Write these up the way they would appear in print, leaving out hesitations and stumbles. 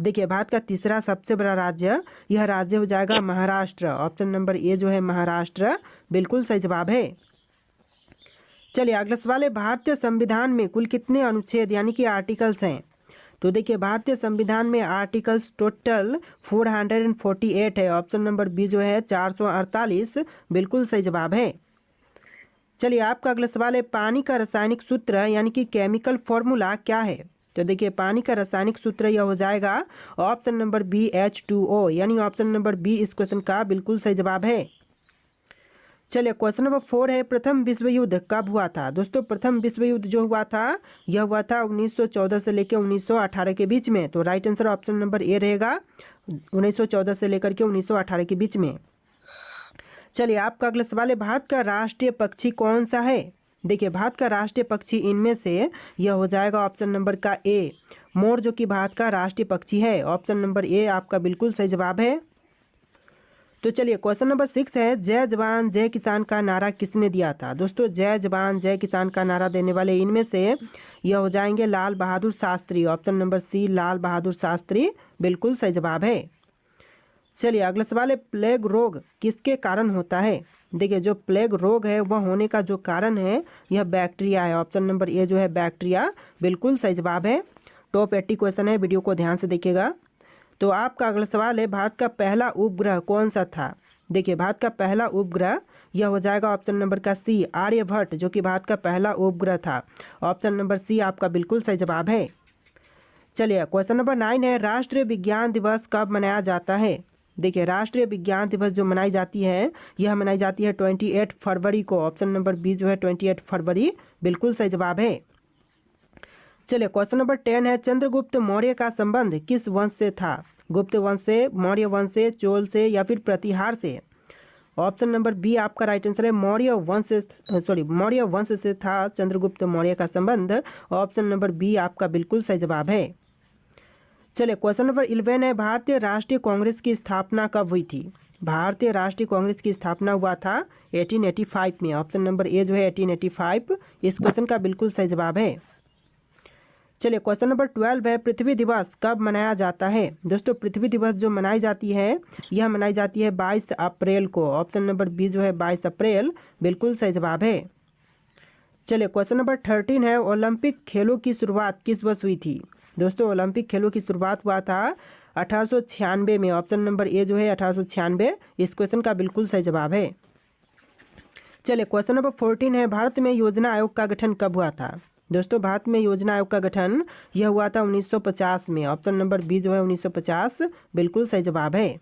देखिए भारत का तीसरा सबसे बड़ा राज्य, यह राज्य हो जाएगा महाराष्ट्र। ऑप्शन नंबर ए जो है महाराष्ट्र बिल्कुल सही जवाब है। चलिए अगला सवाल है, भारतीय संविधान में कुल कितने अनुच्छेद यानी कि आर्टिकल्स हैं? तो देखिए भारतीय संविधान में आर्टिकल्स टोटल 448 है। ऑप्शन नंबर बी जो है 448 बिल्कुल सही जवाब है। चलिए आपका अगला सवाल है, पानी का रासायनिक सूत्र यानी कि केमिकल फॉर्मूला क्या है? तो देखिए पानी का रासायनिक सूत्र यह हो जाएगा ऑप्शन नंबर बी H2O, यानी ऑप्शन नंबर बी इस क्वेश्चन का बिल्कुल सही जवाब है। चलिए क्वेश्चन नंबर 4 है, प्रथम विश्व युद्ध कब हुआ था? दोस्तों प्रथम विश्व युद्ध जो हुआ था यह हुआ था 1914 से लेकर 1918 के बीच में। तो right answer option number A रहेगा, 1914 से लेकर के 1918 के बीच में। चलिए आपका अगला सवाल है, भारत का राष्ट्रीय पक्षी कौन सा है? देखिए भारत का राष्ट्रीय पक्षी इनमें से यह हो जाएगा ऑप्शन नंबर का ए, मोर जो कि भारत का राष्ट्रीय पक्षी है। ऑप्शन नंबर ए आपका बिल्कुल सही जवाब है। तो चलिए क्वेश्चन नंबर 6 है, जय जवान जय किसान का नारा किसने दिया था? दोस्तों जय जवान जय किसान का नारा देने वाले इनमें से यह हो जाएंगे लाल बहादुर शास्त्री। ऑप्शन नंबर सी लाल बहादुर शास्त्री बिल्कुल सही जवाब है। चलिए अगला सवाल है, प्लेग रोग किसके कारण होता है? देखिए जो प्लेग रोग है वह होने का जो कारण है यह बैक्टीरिया है। ऑप्शन नंबर ए जो है बैक्टीरिया बिल्कुल सही जवाब है। टॉप 80 क्वेश्चन है, वीडियो को ध्यान से देखिएगा। तो आपका अगला सवाल है, भारत का पहला उपग्रह कौन सा था? देखिए भारत का पहला उपग्रह यह हो जाएगा ऑप्शन नंबर का सी आर्यभट्ट, जो कि भारत का पहला उपग्रह था। ऑप्शन नंबर सी आपका बिल्कुल सही जवाब है। चलिए क्वेश्चन नंबर 9 है, राष्ट्रीय विज्ञान दिवस कब मनाया जाता है? देखिए राष्ट्रीय विज्ञान दिवस जो मनाई जाती है यह मनाई जाती है 28 फरवरी को। ऑप्शन नंबर बी जो है 28 फरवरी बिल्कुल सही जवाब है। चलिए क्वेश्चन नंबर 10 है, चंद्रगुप्त मौर्य का संबंध किस वंश से था? गुप्त वंश से, मौर्य वंश से, चोल से या फिर प्रतिहार से? ऑप्शन नंबर बी आपका राइट आंसर है, मौर्य वंश से था चंद्रगुप्त मौर्य का संबंध। ऑप्शन नंबर बी आपका बिल्कुल सही जवाब है। चलिए क्वेश्चन नंबर 11 है, भारतीय राष्ट्रीय कांग्रेस की स्थापना कब हुई थी? भारतीय राष्ट्रीय कांग्रेस की स्थापना हुआ था 1885 में। ऑप्शन नंबर ए जो है 1885 इस क्वेश्चन का बिल्कुल सही जवाब है। चलिए क्वेश्चन नंबर 12 है, पृथ्वी दिवस कब मनाया जाता है? दोस्तों पृथ्वी दिवस जो मनाई जाती है यह मनाई जाती है 22 अप्रैल को। ऑप्शन नंबर बी जो है 22 अप्रैल बिल्कुल सही जवाब है। चलिए क्वेश्चन नंबर 13 है, ओलंपिक खेलों की शुरुआत किस वर्ष हुई थी? दोस्तों ओलंपिक खेलों की शुरुआत हुआ था 1896 में। ऑप्शन नंबर ए जो है 1896 इस क्वेश्चन का बिल्कुल सही जवाब है। चलिए क्वेश्चन नंबर 14 है, भारत में योजना आयोग का गठन कब हुआ था? दोस्तों भारत में योजना आयोग का गठन यह हुआ था 1950 में। ऑप्शन नंबर बी जो है 1950 बिल्कुल सही जवाब है।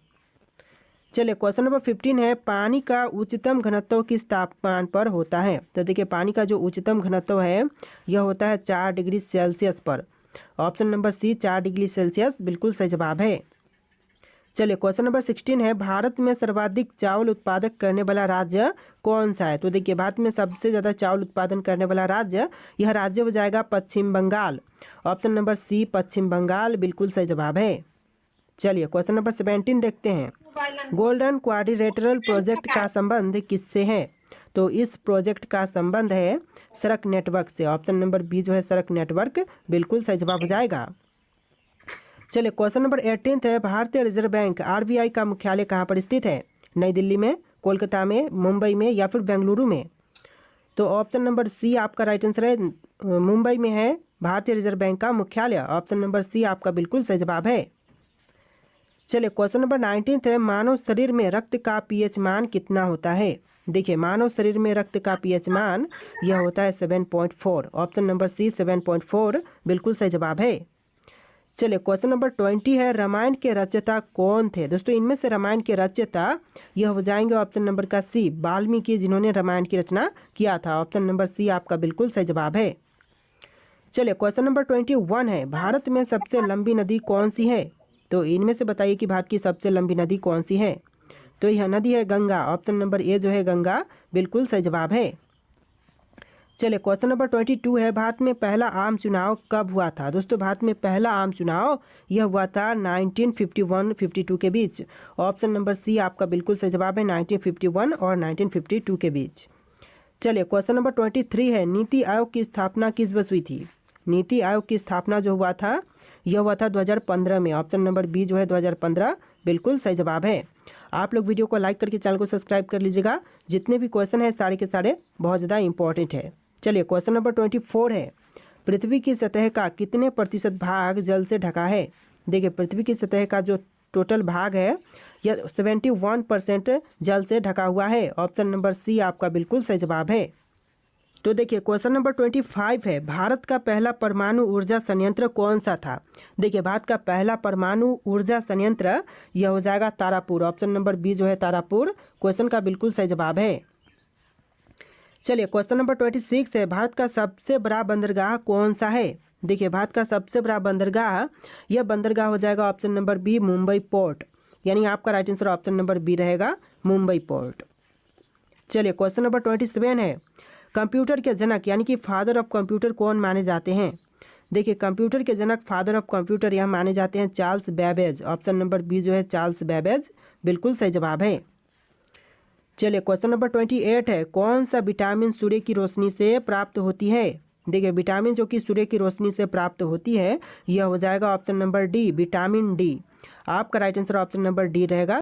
चलिए क्वेश्चन नंबर 15 है, पानी का उच्चतम घनत्व किस तापमान पर होता है? तो देखिए पानी का जो उच्चतम घनत्व है यह होता है 4 डिग्री सेल्सियस पर। Option number C 4 degree Celsius बिल्कुल सही जवाब है। चलिए क्वेश्चन नंबर 16 है, भारत में सर्वाधिक चावल उत्पादक करने वाला राज्य कौन सा है? तो देखिए भारत में सबसे ज़्यादा चावल उत्पादन करने वाला राज्य यह राज्य हो जाएगा पश्चिम बंगाल। ऑप्शन नंबर सी पश्चिम बंगाल बिल्कुल सही जवाब है। चलिए क्वेश्चन नंबर 17 देखते हैं, गोल्डन क्वाड्रिलेटरल प्रोजेक्ट का संबंध किससे है? तो इस प्रोजेक्ट का संबंध है सड़क नेटवर्क से। ऑप्शन नंबर बी जो है सड़क नेटवर्क बिल्कुल सही जवाब हो जाएगा। चलिए क्वेश्चन नंबर 18 है, भारतीय रिजर्व बैंक RBI का मुख्यालय कहाँ पर स्थित है? नई दिल्ली में, कोलकाता में, मुंबई में या फिर बेंगलुरु में? तो ऑप्शन नंबर सी आपका राइट आंसर है, मुंबई में है भारतीय रिजर्व बैंक का मुख्यालय। ऑप्शन नंबर सी आपका बिल्कुल सही जवाब है। चलिए क्वेश्चन नंबर 19 है, मानव शरीर में रक्त का pH मान कितना होता है? देखिए मानव शरीर में रक्त का pH मान यह होता है 7.4। ऑप्शन नंबर सी 7.4 बिल्कुल सही जवाब है। चलिए क्वेश्चन नंबर 20 है, रामायण के रचयिता कौन थे? दोस्तों इनमें से रामायण के रचयिता यह हो जाएंगे ऑप्शन नंबर का सी वाल्मीकि, जिन्होंने रामायण की रचना किया था। ऑप्शन नंबर सी आपका बिल्कुल सही जवाब है। चलिए क्वेश्चन नंबर 21 है, भारत में सबसे लंबी नदी कौन सी है? तो इनमें से बताइए कि भारत की सबसे लंबी नदी कौन सी है? तो यह नदी है गंगा। ऑप्शन नंबर ए जो है गंगा बिल्कुल सही जवाब है। चलिए क्वेश्चन नंबर 22 है, भारत में पहला आम चुनाव कब हुआ था? दोस्तों भारत में पहला आम चुनाव यह हुआ था 1951-52 के बीच। ऑप्शन नंबर सी आपका बिल्कुल सही जवाब है, 1951 और 1952 के बीच। चलिए क्वेश्चन नंबर 23 है, नीति आयोग की स्थापना किस वर्ष हुई थी? नीति आयोग की स्थापना जो हुआ था यह हुआ था 2015 में। ऑप्शन नंबर बी जो है 2015 बिल्कुल सही जवाब है। आप लोग वीडियो को लाइक करके चैनल को सब्सक्राइब कर लीजिएगा। जितने भी क्वेश्चन हैं सारे के सारे बहुत ज़्यादा इंपॉर्टेंट है। चलिए क्वेश्चन नंबर 24 है, पृथ्वी की सतह का कितने प्रतिशत भाग जल से ढका है? देखिए पृथ्वी की सतह का जो टोटल भाग है यह 71% जल से ढका हुआ है। ऑप्शन नंबर सी आपका बिल्कुल सही जवाब है। तो देखिए क्वेश्चन नंबर 25 है, भारत का पहला परमाणु ऊर्जा संयंत्र कौन सा था? देखिए भारत का पहला परमाणु ऊर्जा संयंत्र यह हो जाएगा तारापुर। ऑप्शन नंबर बी जो है तारापुर क्वेश्चन का बिल्कुल सही जवाब है। चलिए क्वेश्चन नंबर 26 है, भारत का सबसे बड़ा बंदरगाह कौन सा है? देखिए भारत का सबसे बड़ा बंदरगाह, यह बंदरगाह हो जाएगा option number B Mumbai port, यानी आपका right answer option number B रहेगा मुंबई पोर्ट। चलिए क्वेश्चन नंबर 27 है, कंप्यूटर के जनक यानी कि फादर ऑफ कंप्यूटर कौन माने जाते हैं? देखिए कंप्यूटर के जनक फादर ऑफ कंप्यूटर यह माने जाते हैं Charles Babbage. Option number B जो है चार्ल्स बैबेज बिल्कुल सही जवाब है। चलिए क्वेश्चन नंबर 28 है, कौन सा विटामिन सूर्य की रोशनी से प्राप्त होती है? देखिए विटामिन जो कि सूर्य की रोशनी से प्राप्त होती है यह हो जाएगा option number D vitamin D. आपका right answer option number D रहेगा